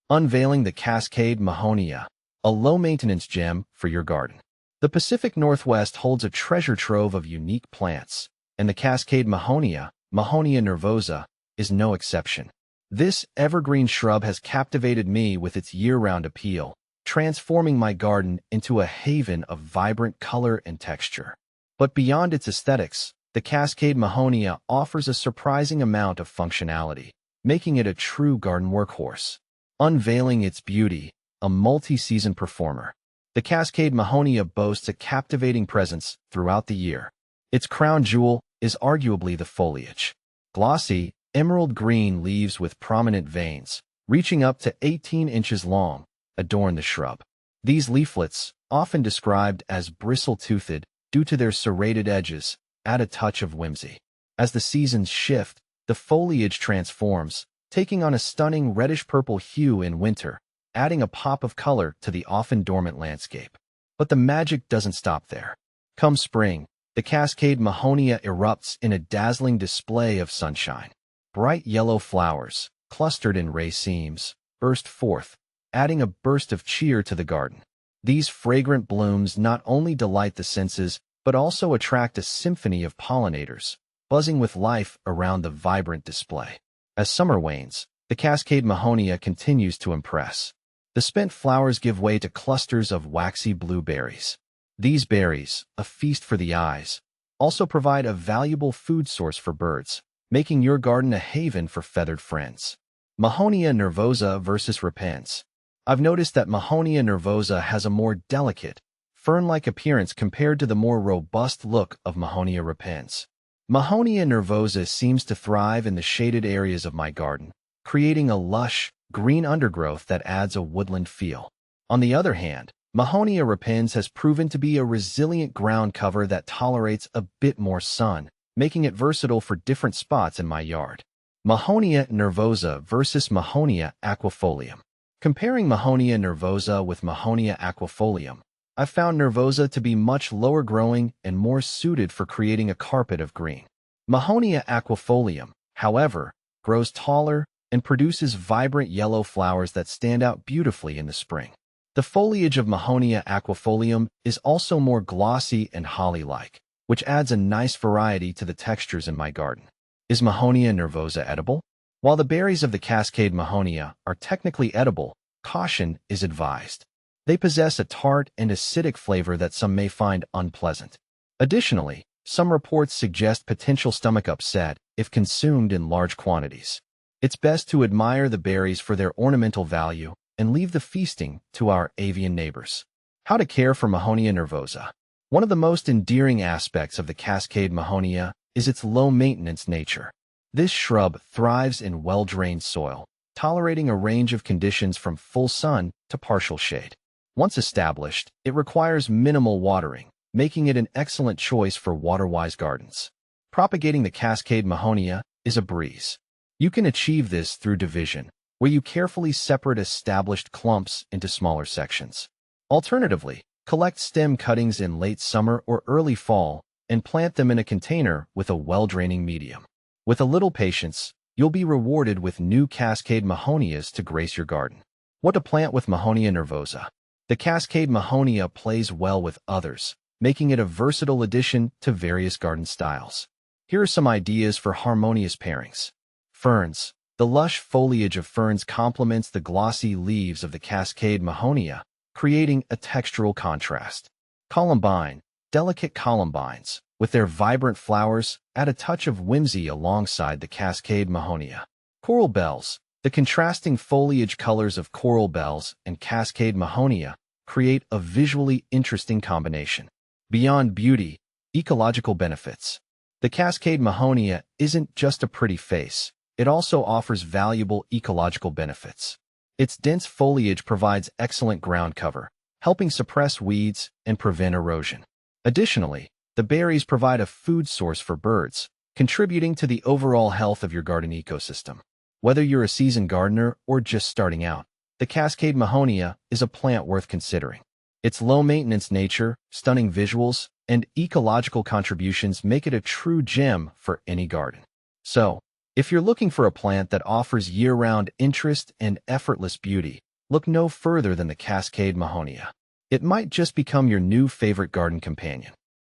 Unveiling the Cascade Mahonia, a low-maintenance gem for your garden. The Pacific Northwest holds a treasure trove of unique plants, and the Cascade Mahonia, Mahonia nervosa, is no exception. This evergreen shrub has captivated me with its year-round appeal, transforming my garden into a haven of vibrant color and texture. But beyond its aesthetics, the Cascade Mahonia offers a surprising amount of functionality, making it a true garden workhorse. Unveiling its beauty, a multi-season performer. The Cascade Mahonia boasts a captivating presence throughout the year. Its crown jewel is arguably the foliage. Glossy, emerald green leaves with prominent veins, reaching up to 18 inches long, adorn the shrub. These leaflets, often described as bristle-toothed due to their serrated edges, add a touch of whimsy. As the seasons shift, the foliage transforms, taking on a stunning reddish-purple hue in winter, adding a pop of color to the often dormant landscape. But the magic doesn't stop there. Come spring, the Cascade Mahonia erupts in a dazzling display of sunshine. Bright yellow flowers, clustered in racemes, burst forth, adding a burst of cheer to the garden. These fragrant blooms not only delight the senses, but also attract a symphony of pollinators, buzzing with life around the vibrant display. As summer wanes, the Cascade Mahonia continues to impress. The spent flowers give way to clusters of waxy blue berries. These berries, a feast for the eyes, also provide a valuable food source for birds, making your garden a haven for feathered friends. Mahonia nervosa versus repens. I've noticed that Mahonia nervosa has a more delicate, fern-like appearance compared to the more robust look of Mahonia repens. Mahonia nervosa seems to thrive in the shaded areas of my garden, creating a lush, green undergrowth that adds a woodland feel. On the other hand, Mahonia repens has proven to be a resilient ground cover that tolerates a bit more sun, making it versatile for different spots in my yard. Mahonia nervosa versus Mahonia aquifolium. Comparing Mahonia nervosa with Mahonia aquifolium, I've found nervosa to be much lower growing and more suited for creating a carpet of green. Mahonia aquifolium, however, grows taller and produces vibrant yellow flowers that stand out beautifully in the spring. The foliage of Mahonia aquifolium is also more glossy and holly-like, which adds a nice variety to the textures in my garden. Is Mahonia nervosa edible? While the berries of the Cascade Mahonia are technically edible, caution is advised. They possess a tart and acidic flavor that some may find unpleasant. Additionally, some reports suggest potential stomach upset if consumed in large quantities. It's best to admire the berries for their ornamental value and leave the feasting to our avian neighbors. How to care for Mahonia nervosa. One of the most endearing aspects of the Cascade Mahonia is its low-maintenance nature. This shrub thrives in well-drained soil, tolerating a range of conditions from full sun to partial shade. Once established, it requires minimal watering, making it an excellent choice for water-wise gardens. Propagating the Cascade Mahonia is a breeze. You can achieve this through division, where you carefully separate established clumps into smaller sections. Alternatively, collect stem cuttings in late summer or early fall and plant them in a container with a well-draining medium. With a little patience, you'll be rewarded with new Cascade Mahonias to grace your garden. What to plant with Mahonia nervosa? The Cascade Mahonia plays well with others, making it a versatile addition to various garden styles. Here are some ideas for harmonious pairings. Ferns. The lush foliage of ferns complements the glossy leaves of the Cascade Mahonia, creating a textural contrast. Columbine. Delicate columbines, with their vibrant flowers, add a touch of whimsy alongside the Cascade Mahonia. Coral bells. The contrasting foliage colors of coral bells and Cascade Mahonia create a visually interesting combination. Beyond beauty, ecological benefits. The Cascade Mahonia isn't just a pretty face, it also offers valuable ecological benefits. Its dense foliage provides excellent ground cover, helping suppress weeds and prevent erosion. Additionally, the berries provide a food source for birds, contributing to the overall health of your garden ecosystem. Whether you're a seasoned gardener or just starting out, the Cascade Mahonia is a plant worth considering. Its low-maintenance nature, stunning visuals, and ecological contributions make it a true gem for any garden. So, If you're looking for a plant that offers year-round interest and effortless beauty, look no further than the Cascade Mahonia. It might just become your new favorite garden companion.